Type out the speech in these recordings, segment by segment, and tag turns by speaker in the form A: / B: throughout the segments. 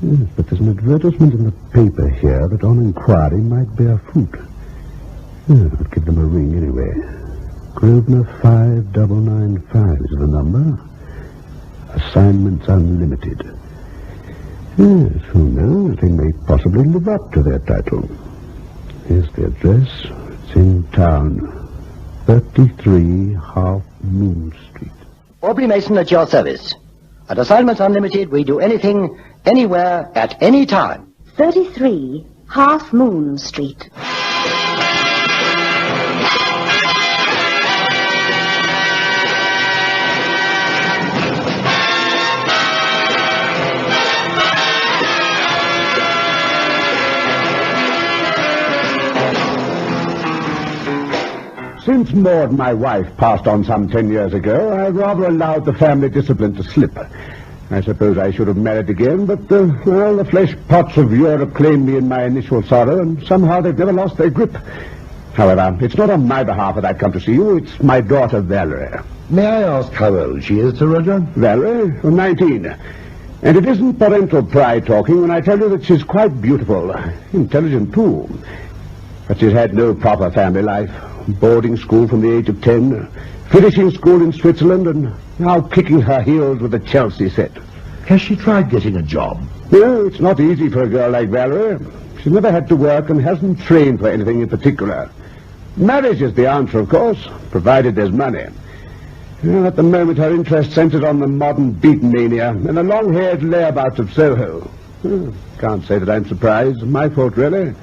A: Yes, but there's an advertisement in the paper here that on inquiry might bear fruit. I'll give them a ring anyway. Grosvenor 5995 is the number. Assignments unlimited. Yes, who knows? They may possibly live up to their title. Here's the address. It's in town. 33 Half Moon Street.
B: Aubrey Mason at your service. At Assignments Unlimited, we do anything, anywhere, at any time.
C: 33 Half Moon Street.
A: Since Maud, my wife, passed on some 10 years ago, I rather allowed the family discipline to slip. I suppose I should have married again, but, the flesh pots of Europe claimed me in my initial sorrow, and somehow they've never lost their grip. However, it's not on my behalf that I come to see you. It's my daughter, Valerie.
D: May I ask how old she is, Sir Roger?
A: Valerie? 19. And it isn't parental pride talking when I tell you that she's quite beautiful. Intelligent, too. But she's had no proper family life. Boarding school from the age of 10, finishing school in Switzerland, and now kicking her heels with the Chelsea set.
D: Has she tried getting a job?
A: No, it's not easy for a girl like Valerie. She's never had to work and hasn't trained for anything in particular. Marriage is the answer, of course, provided there's money. At the moment, her interest centers on the modern beat mania and the long-haired layabouts of Soho. Can't say that I'm surprised. My fault, really.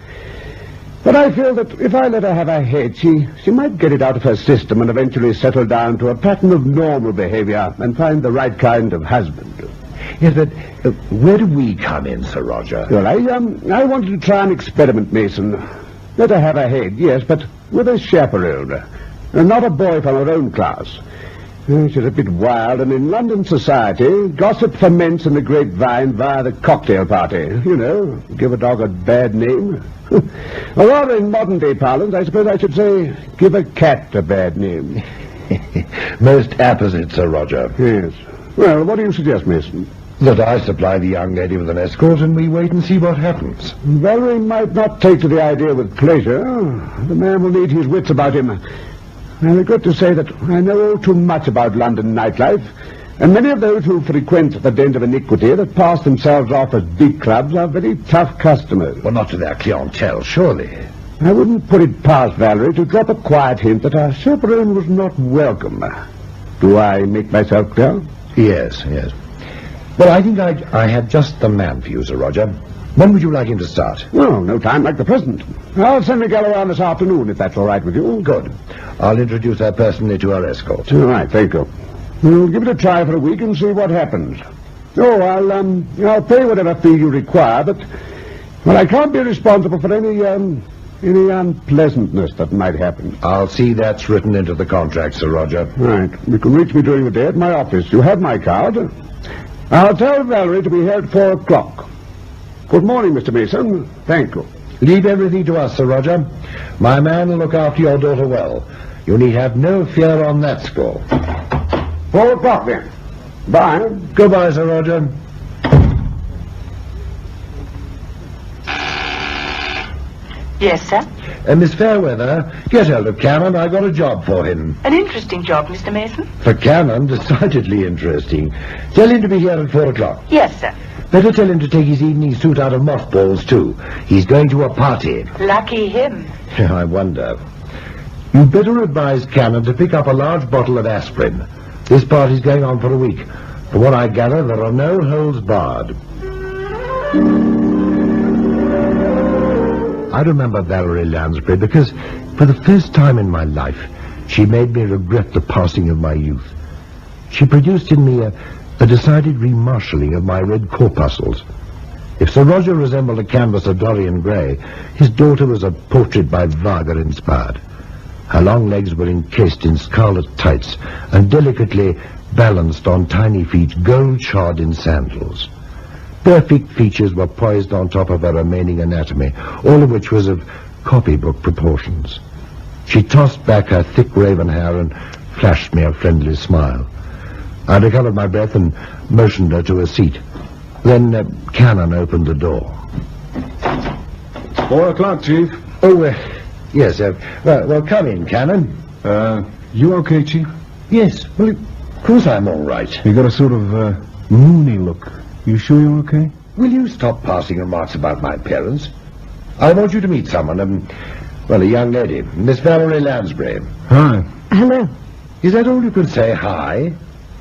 A: But I feel that if I let her have her head, she might get it out of her system and eventually settle down to a pattern of normal behavior and find the right kind of husband.
D: Yes, but where do we come in, Sir Roger?
A: Well, I wanted to try an experiment, Mason. Let her have her head, yes, but with a chaperone. And not a boy from her own class. She's a bit wild, and in London society, gossip ferments in the grapevine via the cocktail party. You know, give a dog a bad name. Or rather, in modern-day parlance, I suppose I should say, give a cat a bad name.
D: Most apposite, Sir Roger.
A: Yes. Well, what do you suggest, Mason?
D: That I supply the young lady with an escort and we wait and see what happens.
A: Valerie might not take to the idea with pleasure. The man will need his wits about him. I regret to say that I know all too much about London nightlife, and many of those who frequent the dens of iniquity that pass themselves off as big clubs are very tough customers.
D: Well, not to their clientele, surely.
A: I wouldn't put it past Valerie to drop a quiet hint that our chaperone was not welcome. Do I make myself clear?
D: Yes. Well, I think I have just the man for you, Sir Roger. When would you like him to start?
A: Well, no time like the present. I'll send Miguel around this afternoon, if that's all right with you.
D: Good. I'll introduce her personally to our escort.
A: All right, thank you. We'll give it a try for a week and see what happens. Oh, I'll pay whatever fee you require, but, well, I can't be responsible for any unpleasantness that might happen.
D: I'll see that's written into the contract, Sir Roger.
A: Right. You can reach me during the day at my office. You have my card. I'll tell Valerie to be here at 4 o'clock. Good morning, Mr. Mason. Thank you.
D: Leave everything to us, Sir Roger. My man will look after your daughter well. You need have no fear on that score.
A: 4 o'clock, then. Bye.
D: Goodbye, Sir Roger.
E: Yes, sir?
D: Miss Fairweather, get hold of Cannon. I got a job for him.
E: An interesting job, Mr. Mason.
D: For Cannon, decidedly interesting. Tell him to be here at 4 o'clock.
E: Yes, sir.
D: Better tell him to take his evening suit out of mothballs, too. He's going to a party.
E: Lucky him.
D: I wonder. You'd better advise Cannon to pick up a large bottle of aspirin. This party's going on for a week. From what I gather, there are no holds barred. I remember Valerie Lansbury because, for the first time in my life, she made me regret the passing of my youth. She produced in me a decided remarshalling of my red corpuscles. If Sir Roger resembled a canvas of Dorian Gray, his daughter was a portrait by Wagner inspired. Her long legs were encased in scarlet tights and delicately balanced on tiny feet gold-shod in sandals. Perfect features were poised on top of her remaining anatomy, all of which was of copybook proportions. She tossed back her thick raven hair and flashed me a friendly smile. I recovered my breath and motioned her to a seat. Then Cannon opened the door.
F: 4 o'clock, Chief.
D: Oh, yes, well, come in, Cannon.
F: You okay, Chief?
D: Yes, well, of course I'm all right.
F: You got a sort of, moony look. You sure you're okay?
D: Will you stop passing remarks about my appearance? I want you to meet someone, well, a young lady, Miss Valerie Lansbury.
F: Hi.
C: Hello.
D: Is that all you can say, hi?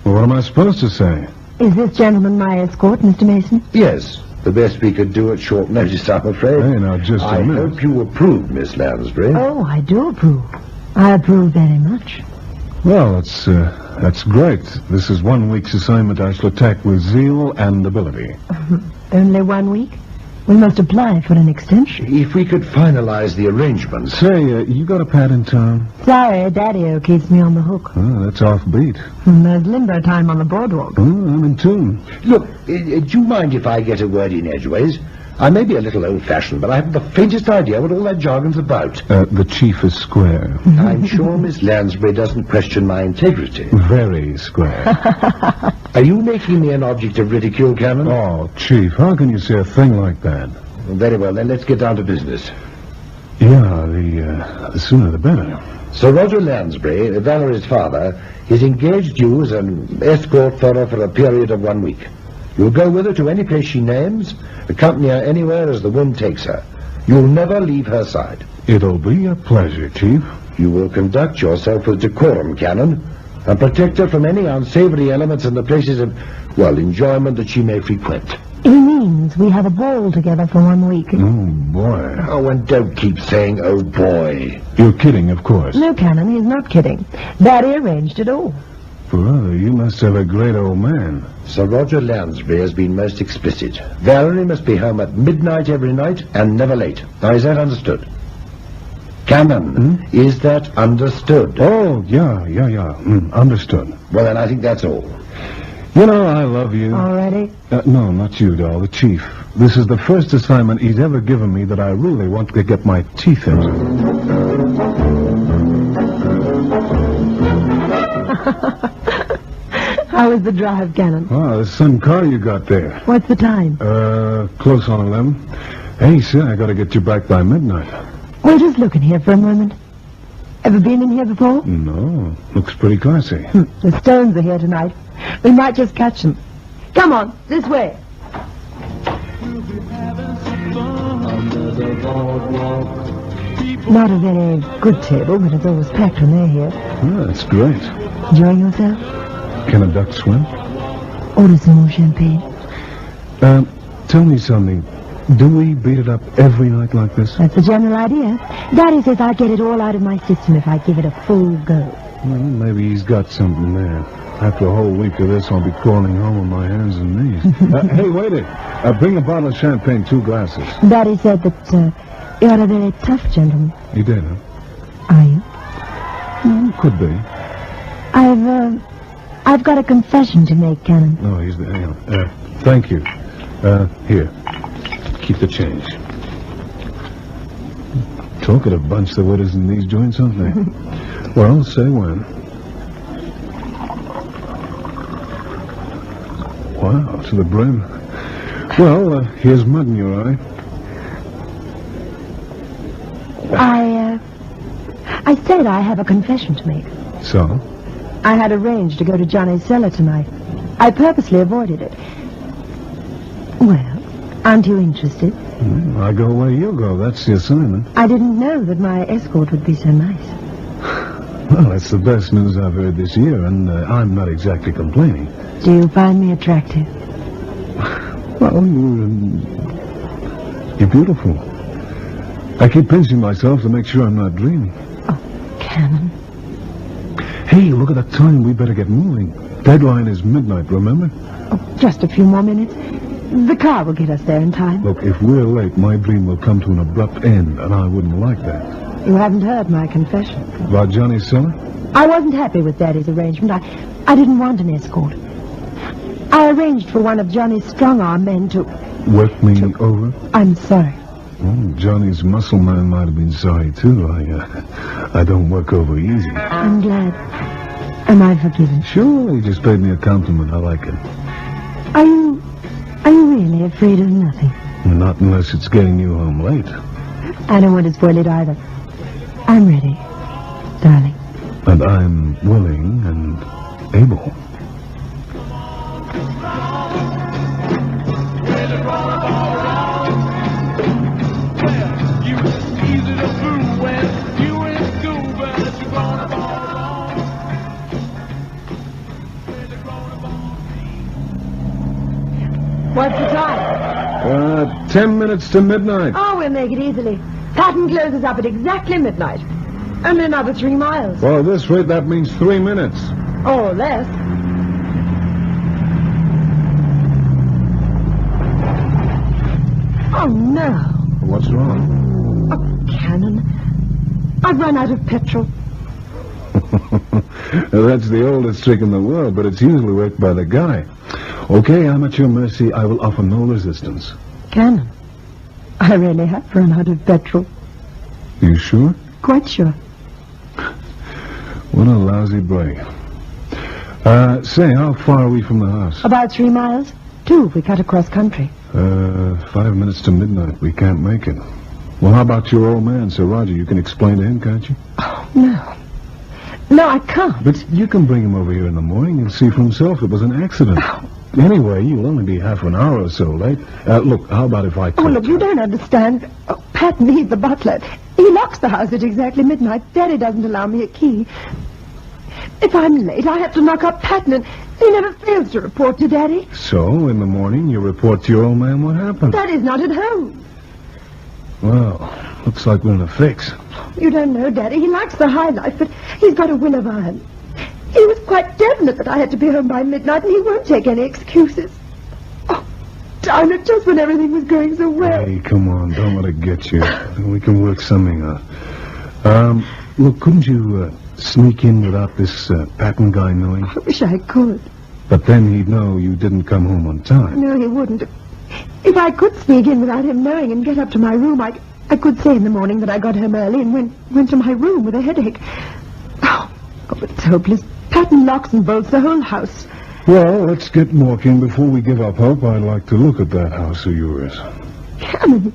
F: Well, what am I supposed to say?
C: Is this gentleman my escort, Mr. Mason?
D: Yes, the best we could do at short notice, I'm afraid.
F: Hey, now, just a
D: I
F: minute.
D: hope you approve, Miss Lansbury.
C: Oh, I do approve. I approve very much.
F: Well, that's great. This is 1 week's assignment I shall attack with zeal and ability.
C: Only 1 week? We must apply for an extension.
D: If we could finalize the arrangements.
F: Say, you got a pad in town?
C: Sorry, Daddy-O keeps me on the hook.
F: Oh, that's offbeat.
C: There's limbo time on the boardwalk.
F: Oh, I'm in tune.
D: Look, do you mind if I get a word in edgeways? I may be a little old-fashioned, but I haven't the faintest idea what all that jargon's about.
F: The Chief is square.
D: I'm sure Miss Lansbury doesn't question my integrity.
F: Very square.
D: Are you making me an object of ridicule, Cannon?
F: Oh, Chief, how can you say a thing like that?
D: Very well, then let's get down to business.
F: Yeah, the sooner the better.
D: Sir Roger Lansbury, Valerie's father, has engaged you as an escort for her for a period of 1 week. You'll go with her to any place she names, accompany her anywhere as the wind takes her. You'll never leave her side.
F: It'll be a pleasure, Chief.
D: You will conduct yourself with decorum, Cannon, and protect her from any unsavory elements in the places of, well, enjoyment that she may frequent.
C: He means we have a ball together for 1 week.
F: Oh, boy.
D: Oh, and don't keep saying, oh, boy.
F: You're kidding, of course.
C: No, Cannon, he's not kidding. Daddy arranged it all.
F: Brother, you must have a great old man.
D: Sir Roger Lansbury has been most explicit. Valerie must be home at midnight every night and never late. Now, is that understood? Cannon, is that understood?
F: Oh, yeah. Understood.
D: Well, then I think that's all.
F: You know, I love you.
C: Already?
F: No, not you, doll, the Chief. This is the first assignment he's ever given me that I really want to get my teeth into.
C: How was the drive, Cannon?
F: Oh, there's some car you got there.
C: What's the time?
F: Close on 11. Hey, sir, I gotta get you back by midnight.
C: We're just looking here for a moment. Ever been in here before?
F: No, looks pretty classy.
C: The Stones are here tonight. We might just catch them. Come on, this way. Not a very good table, but it's always packed when they're here.
F: Oh, that's great.
C: Enjoying yourself?
F: Can a duck swim?
C: Order some more champagne.
F: Tell me something. Do we beat it up every night like this?
C: That's the general idea. Daddy says I'll get it all out of my system if I give it a full go.
F: Well, maybe he's got something there. After a whole week of this, I'll be crawling home on my hands and knees. Hey, waiter. Bring a bottle of champagne, 2 glasses.
C: Daddy said that you're a very tough gentleman.
F: He did, huh?
C: Are you?
F: Could be.
C: I've got a confession to make, Cannon.
F: Oh, he's there. Hang on. Thank you. Here. Keep the change. Talkative bunch, the waiters in these joints, aren't they? Well, say when. Wow, to the brim. Well, here's mud in your eye.
C: I said I have a confession to make.
F: So?
C: I had arranged to go to Johnny's cellar tonight. I purposely avoided it. Well, aren't you interested?
F: I go where you go. That's the assignment.
C: I didn't know that my escort would be so nice.
F: Well, that's the best news I've heard this year, and I'm not exactly complaining.
C: Do you find me attractive?
F: Well, you're beautiful. I keep pinching myself to make sure I'm not dreaming.
C: Oh, Cannon.
F: Hey, look at the time. We better get moving. Deadline is midnight, remember?
C: Oh, just a few more minutes. The car will get us there in time.
F: Look, if we're late, my dream will come to an abrupt end, and I wouldn't like that.
C: You haven't heard my confession.
F: About Johnny's cellar?
C: I wasn't happy with Daddy's arrangement. I didn't want an escort. I arranged for one of Johnny's strong-arm men to...
F: Work me over?
C: I'm sorry.
F: Oh, Johnny's muscle man might have been sorry, too. I don't work over easy.
C: I'm glad. Am I forgiven?
F: Sure, he just paid me a compliment. I like it.
C: Are you really afraid of nothing.
F: Not unless it's getting you home late.
C: I don't want to spoil it either. I'm ready, darling.
F: And I'm willing and able.
C: What's the time?
F: 10 minutes to midnight.
C: Oh, we'll make it easily. Patton closes up at exactly midnight. Only another 3 miles.
F: Well, at this rate, that means 3 minutes.
C: Or less. Oh, no.
F: What's wrong?
C: Oh, Cannon. I've run out of petrol.
F: That's the oldest trick in the world, but it's usually worked by the guy. Okay, I'm at your mercy. I will offer no resistance.
C: Cannon, I really have run out of petrol.
F: You sure?
C: Quite sure.
F: What a lousy break. Say, how far are we from the house?
C: About 3 miles. 2 if we cut across country.
F: 5 minutes to midnight. We can't make it. Well, how about your old man, Sir Roger? You can explain to him, can't you?
C: Oh, no. No, I can't.
F: But you can bring him over here in the morning and see for himself it was an accident.
C: Oh.
F: Anyway, you'll only be half an hour or so late. Look, how about if I
C: Oh, look, you don't understand. Oh, Patton, he's the butler. He locks the house at exactly midnight. Daddy doesn't allow me a key. If I'm late, I have to knock up Patton, and he never fails to report to Daddy.
F: So, in the morning, you report to your old man what happened.
C: Daddy's not at home.
F: Well, looks like we're in a fix.
C: You don't know, Daddy. He likes the high life, but he's got a will of iron. He was quite definite that I had to be home by midnight, and he won't take any excuses. Oh, darn it, just when everything was going so well.
F: Hey, come on, don't let it get you. We can work something out. Look, couldn't you sneak in without this Patton guy knowing?
C: I wish I could.
F: But then he'd know you didn't come home on time.
C: No, he wouldn't. If I could sneak in without him knowing and get up to my room, I could say in the morning that I got home early and went to my room with a headache. Oh, it's hopeless. Patton locks and bolts the whole house.
F: Well, let's get walking. Before we give up hope, I'd like to look at that house of yours.
C: Cameron,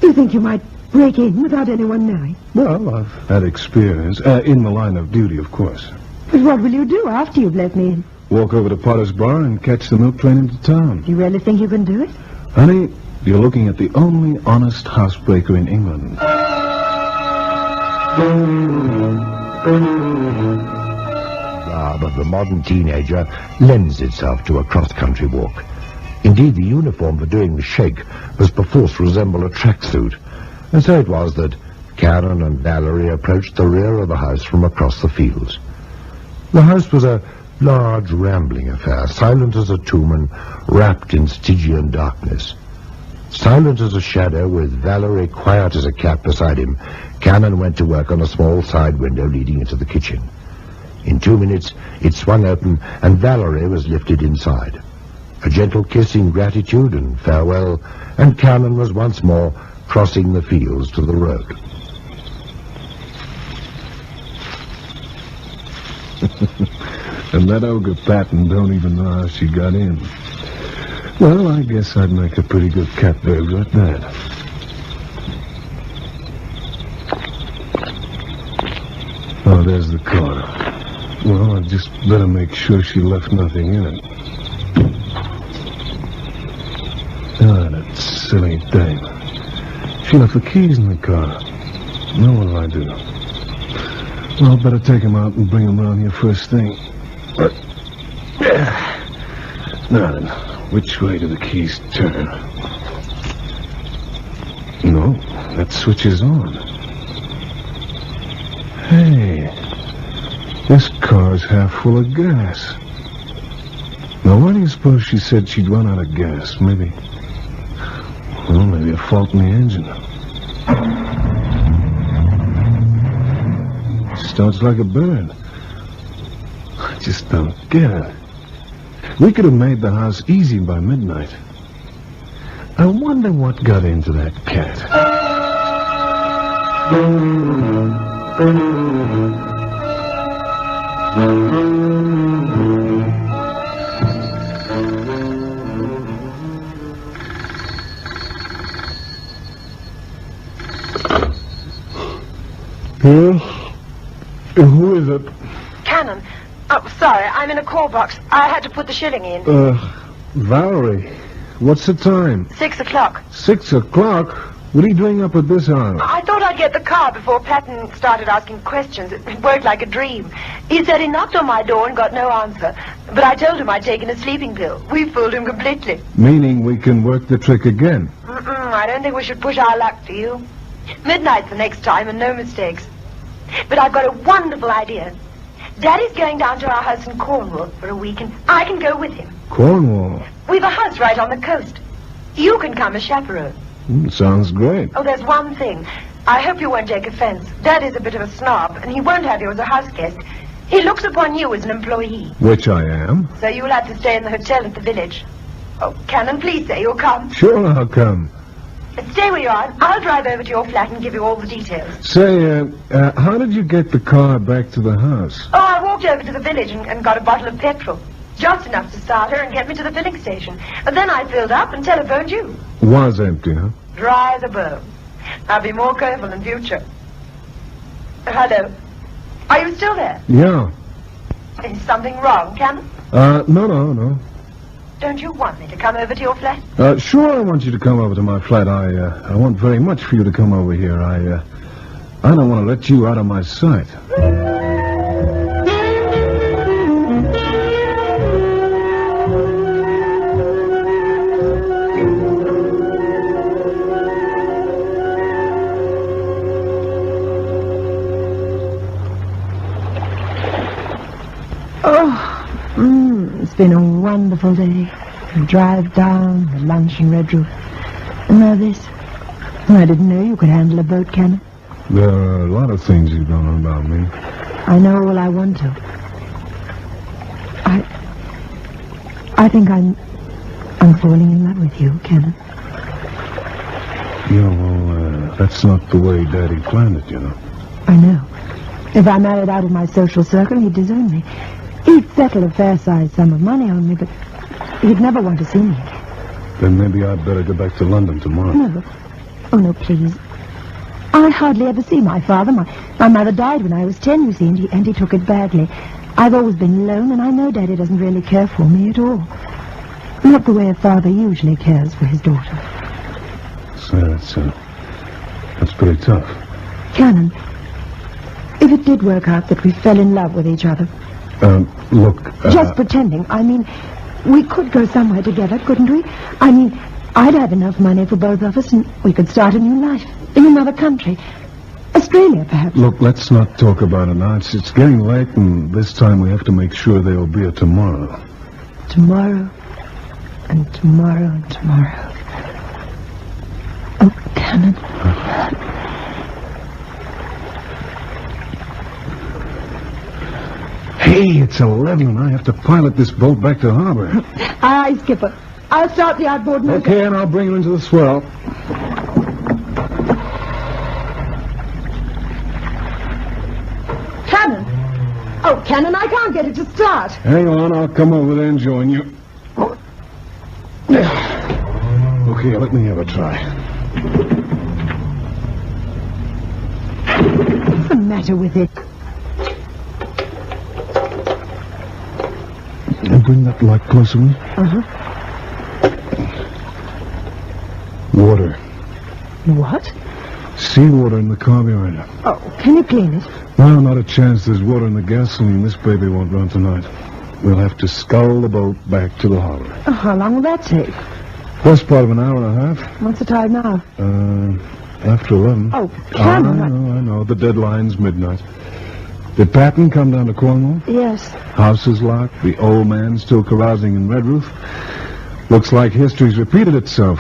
C: you think you might break in without anyone knowing?
F: Well, I've had experience. In the line of duty, of course.
C: But what will you do after you've let me in?
F: Walk over to Potter's Bar and catch the milk train into town.
C: Do you really think you can do it?
F: Honey, you're looking at the only honest housebreaker in England.
D: But the modern teenager lends itself to a cross-country walk. Indeed, the uniform for doing the shake must perforce resemble a tracksuit. And so it was that Cannon and Valerie approached the rear of the house from across the fields. The house was a large, rambling affair, silent as a tomb and wrapped in Stygian darkness. Silent as a shadow, with Valerie quiet as a cat beside him, Cannon went to work on a small side window leading into the kitchen. In 2 minutes, it swung open, and Valerie was lifted inside. A gentle kiss in gratitude and farewell, and Cannon was once more crossing the fields to the road.
F: And that ogre Patton don't even know how she got in. Well, I guess I'd make a pretty good cat burglar at that. Oh, there's the car. Well, I'd just better make sure she left nothing in it. Ah, that silly dame. She left the keys in the car. Now what'll I do? Well, better take him out and bring him around here first thing. Now then, which way do the keys turn? No, that switch is on. Hey, this car's half full of gas. Now, why do you suppose she said she'd run out of gas? Maybe a fault in the engine. Starts like a bird. I just don't get it. We could have made the house easy by midnight. I wonder what got into that cat. Yes? Who is it?
C: Cannon. Oh, sorry, I'm in a call box. I had to put the shilling in.
F: Valerie. What's the time?
C: 6 o'clock.
F: 6 o'clock? What are you doing up at this hour?
C: I thought I'd get the car before Patton started asking questions. It worked like a dream. He said he knocked on my door and got no answer. But I told him I'd taken a sleeping pill. We fooled him completely.
F: Meaning we can work the trick again.
C: I don't think we should push our luck, do you? Midnight the next time and no mistakes. But I've got a wonderful idea. Daddy's going down to our house in Cornwall for a week and I can go with him.
F: Cornwall?
C: We've a house right on the coast. You can come as chaperone.
F: Sounds great.
C: Oh, there's one thing. I hope you won't take offense. Daddy's a bit of a snob, and he won't have you as a house guest. He looks upon you as an employee.
F: Which I am.
C: So you'll have to stay in the hotel at the village. Oh, Cannon, please say you'll come.
F: Sure, I'll come.
C: Stay where you are. I'll drive over to your flat and give you all the details.
F: Say, how did you get the car back to the house?
C: Oh, I walked over to the village and got a bottle of petrol. Just enough to start her and get me to the filling station. And then I filled up and telephoned you.
F: Was empty, huh?
C: Dry as a bone. I'll be more careful in future. Hello. Are you still there?
F: Yeah.
C: Is something wrong, Cannon?
F: No.
C: Don't you want me to come over to your flat?
F: Sure, I want you to come over to my flat. I want very much for you to come over here. I don't want to let you out of my sight.
C: It's been a wonderful day. The drive down, the lunch in Red Roof. And now this. I didn't know you could handle a boat, Cannon.
F: There are a lot of things you don't know about me.
C: I know all I want to. I think I'm falling in love with you, Cannon.
F: Yeah, well, that's not the way Daddy planned it, you know.
C: I know. If I married out of my social circle, he'd disown me. He'd settle a fair-sized sum of money on me, but he'd never want to see me again.
F: Then maybe I'd better go back to London tomorrow.
C: No. Oh, no, please. I hardly ever see my father. My mother died when I was 10, you see, and he took it badly. I've always been alone, and I know Daddy doesn't really care for me at all. Not the way a father usually cares for his daughter.
F: So that's pretty tough.
C: Cannon, if it did work out that we fell in love with each other...
F: Look...
C: Just pretending. I mean, we could go somewhere together, couldn't we? I mean, I'd have enough money for both of us, and we could start a new life in another country. Australia, perhaps.
F: Look, let's not talk about it now. It's getting late, and this time we have to make sure there'll be a tomorrow.
C: Tomorrow, and tomorrow, and tomorrow. Oh, Cannon.
F: Hey, it's 11, and I have to pilot this boat back to harbor.
C: Aye, Skipper. I'll start the outboard motor.
F: Okay, and I'll bring you into the swell.
C: Cannon! Oh, Cannon, I can't get it to start.
F: Hang on, I'll come over there and join you. Okay, let me have a try.
C: What's the matter with it?
F: And bring that light closer to me.
C: Uh-huh.
F: Water.
C: What?
F: Seawater in the carburetor.
C: Oh, can you clean it?
F: Well, not a chance. There's water in the gasoline. This baby won't run tonight. We'll have to scull the boat back to the harbor.
C: Oh, how long will that take?
F: Best part of an hour and a half.
C: What's the time now?
F: After 11.
C: Oh, Cannon.
F: I know. The deadline's midnight. Did Patton come down to Cornwall?
C: Yes.
F: House is locked. The old man still carousing in Red Roof. Looks like history's repeated itself.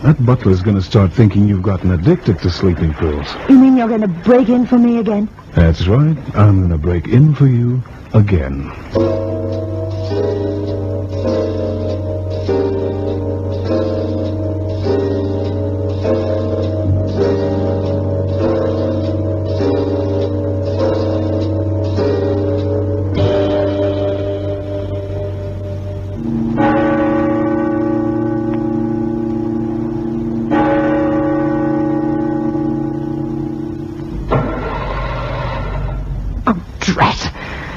F: That butler's going to start thinking you've gotten addicted to sleeping pills.
C: You mean you're going to break in for me again?
F: That's right. I'm going to break in for you again.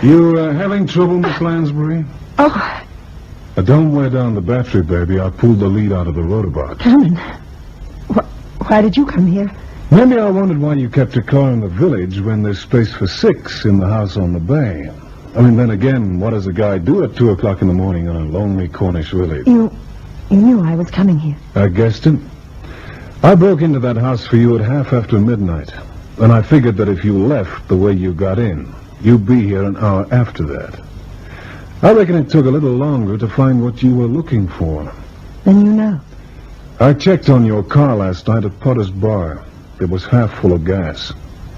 F: You having trouble, Miss Lansbury?
C: Oh,
F: Don't wear down the battery, baby. I pulled the lead out of the rotor box.
C: Canon. Why did you come here?
F: Maybe I wondered why you kept your car in the village when there's space for 6 in the house on the bay. I mean, then again, what does a guy do at 2 o'clock in the morning in a lonely Cornish village?
C: You knew I was coming here.
F: I guessed it. I broke into that house for you at half after midnight, and I figured that if you left the way you got in, you'd be here an hour after that. I reckon it took a little longer to find what you were looking for.
C: Then you know.
F: I checked on your car last night at Potter's Bar. It was half full of gas.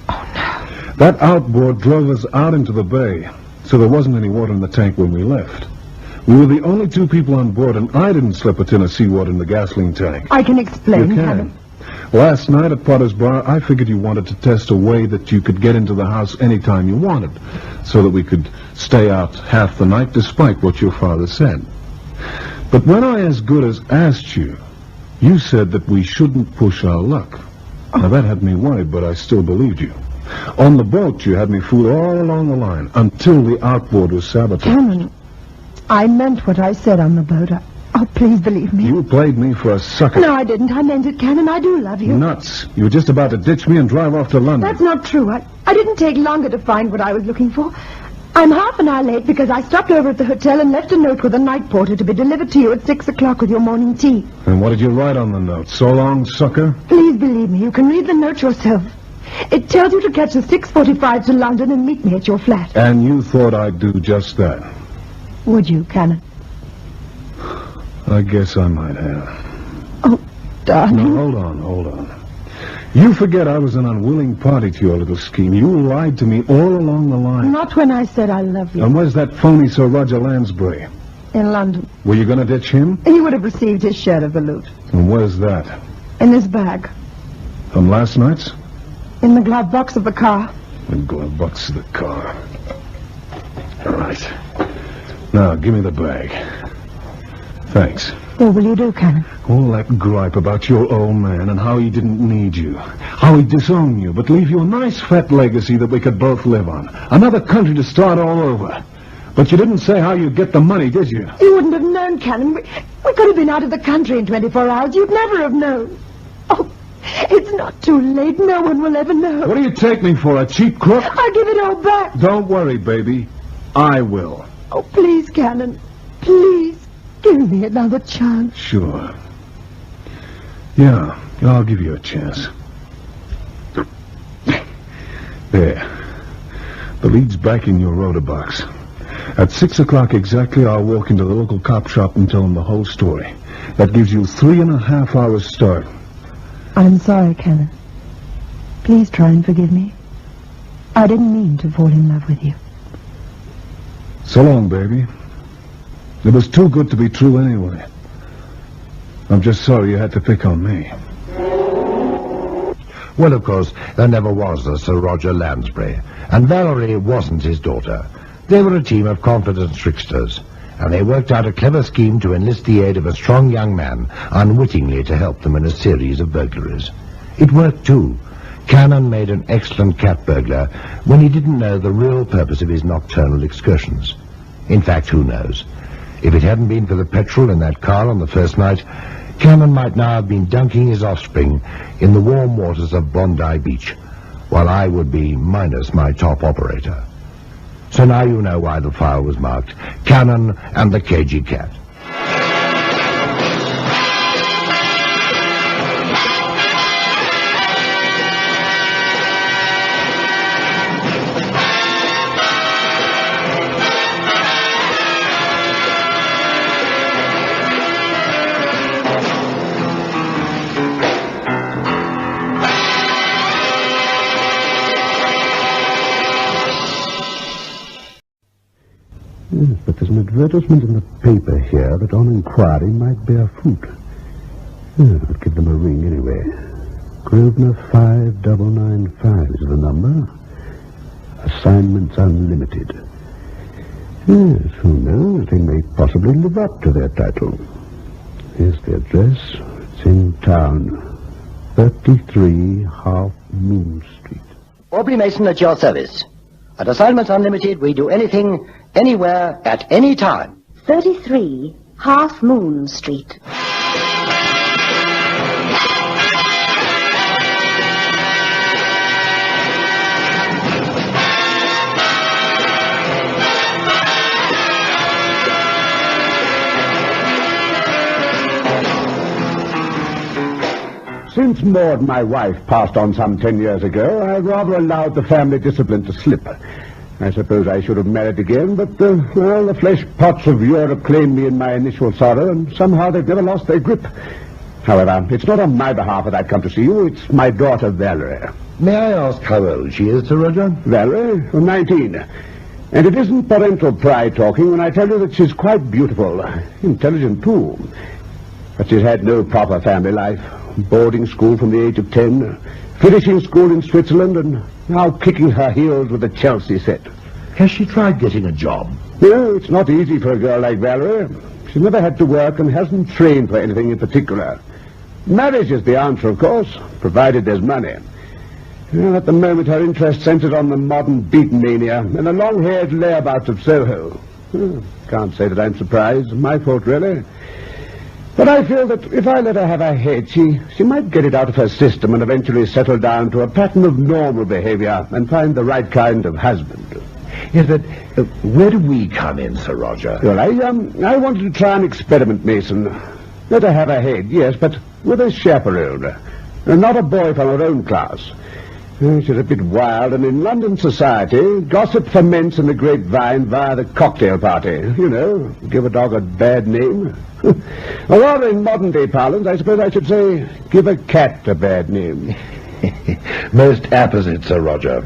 C: Oh, no.
F: That outboard drove us out into the bay, so there wasn't any water in the tank when we left. We were the only 2 people on board, and I didn't slip a tin of seawater in the gasoline tank.
C: I can explain,
F: You can.
C: Canon.
F: Last night at Potter's Bar, I figured you wanted to test a way that you could get into the house anytime you wanted, so that we could stay out half the night despite what your father said. But when I as good as asked you, you said that we shouldn't push our luck. Now that had me worried, but I still believed you. On the boat, you had me fooled all along the line, until the outboard was sabotaged.
C: Canon, I meant what I said on the boat. Oh, please believe me.
F: You played me for a sucker.
C: No, I didn't. I meant it, Canon. I do love you.
F: Nuts. You were just about to ditch me and drive off to London.
C: That's not true. I didn't take longer to find what I was looking for. I'm half an hour late because I stopped over at the hotel and left a note with a night porter to be delivered to you at 6 o'clock with your morning tea.
F: And what did you write on the note? So long, sucker?
C: Please believe me. You can read the note yourself. It tells you to catch the 6:45 to London and meet me at your flat.
F: And you thought I'd do just that?
C: Would you, Canon?
F: I guess I might have.
C: Oh, darling.
F: No, hold on. You forget I was an unwilling party to your little scheme. You lied to me all along the line.
C: Not when I said I love you.
F: And where's that phony Sir Roger Lansbury?
C: In London.
F: Were you going to ditch him?
C: He would have received his share of the loot.
F: And where's that?
C: In this bag.
F: From last night's?
C: In the glove box of the car.
F: The glove box of the car. All right. Now, give me the bag. Thanks.
C: What will you do, Canon?
F: All that gripe about your old man and how he didn't need you. How he disowned you, but leave you a nice fat legacy that we could both live on. Another country to start all over. But you didn't say how you'd get the money, did you?
C: You wouldn't have known, Canon. We could have been out of the country in 24 hours. You'd never have known. Oh, it's not too late. No one will ever know.
F: What do you take me for, a cheap crook?
C: I'll give it all back.
F: Don't worry, baby. I will.
C: Oh, please, Canon. Please. Give me another chance.
F: Sure. Yeah, I'll give you a chance. There. The lead's back in your rotor box. At 6 o'clock exactly, I'll walk into the local cop shop and tell them the whole story. That gives you 3.5 hours start.
C: I'm sorry, Canon. Please try and forgive me. I didn't mean to fall in love with you.
F: So long, baby. It was too good to be true anyway. I'm just sorry you had to pick on me.
D: Well, of course, there never was a Sir Roger Lansbury, and Valerie wasn't his daughter. They were a team of confident tricksters, and they worked out a clever scheme to enlist the aid of a strong young man, unwittingly to help them in a series of burglaries. It worked, too. Cannon made an excellent cat burglar when he didn't know the real purpose of his nocturnal excursions. In fact, who knows? If it hadn't been for the petrol in that car on the first night, Cannon might now have been dunking his offspring in the warm waters of Bondi Beach, while I would be minus my top operator. So now you know why the file was marked Cannon and the Cagey Cat.
A: Yes, but there's an advertisement in the paper here that on inquiry might bear fruit. I'll give them a ring anyway. Grosvenor 5995 is the number. Assignments unlimited. Yes, who knows? They may possibly live up to their title. Here's the address. It's in town. 33 Half Moon Street.
B: Aubrey Mason at your service. At Assignments Unlimited, we do anything, anywhere, at any time.
G: 33 Half Moon Street.
A: Since Maud, my wife, passed on some 10 years ago, I rather allowed the family discipline to slip. I suppose I should have married again, but, well, the flesh pots of Europe claimed me in my initial sorrow, and somehow they've never lost their grip. However, it's not on my behalf that I've come to see you. It's my daughter, Valerie.
D: May I ask how old she is, Sir Roger?
A: Valerie, 19. And it isn't parental pride talking when I tell you that she's quite beautiful, intelligent too. But she's had no proper family life. Boarding school from the age of 10, finishing school in Switzerland, and now kicking her heels with the Chelsea set.
D: Has she tried getting a job?
A: No, it's not easy for a girl like Valerie. She's never had to work and hasn't trained for anything in particular. Marriage is the answer, of course, provided there's money. Well, at the moment, her interest centers on the modern beat mania and the long-haired layabouts of Soho. Can't say that I'm surprised. My fault, really. But I feel that if I let her have her head, she might get it out of her system and eventually settle down to a pattern of normal behavior and find the right kind of husband.
D: Yes, but where do we come in, Sir Roger?
A: Well, I wanted to try an experiment, Mason. Let her have her head, yes, but with a chaperone. And not a boy from her own class. She's a bit wild, and in London society, gossip ferments in the grapevine via the cocktail party. You know, give a dog a bad name. Or rather, in modern-day parlance, I suppose I should say, give a cat a bad name.
D: Most apposite, Sir Roger.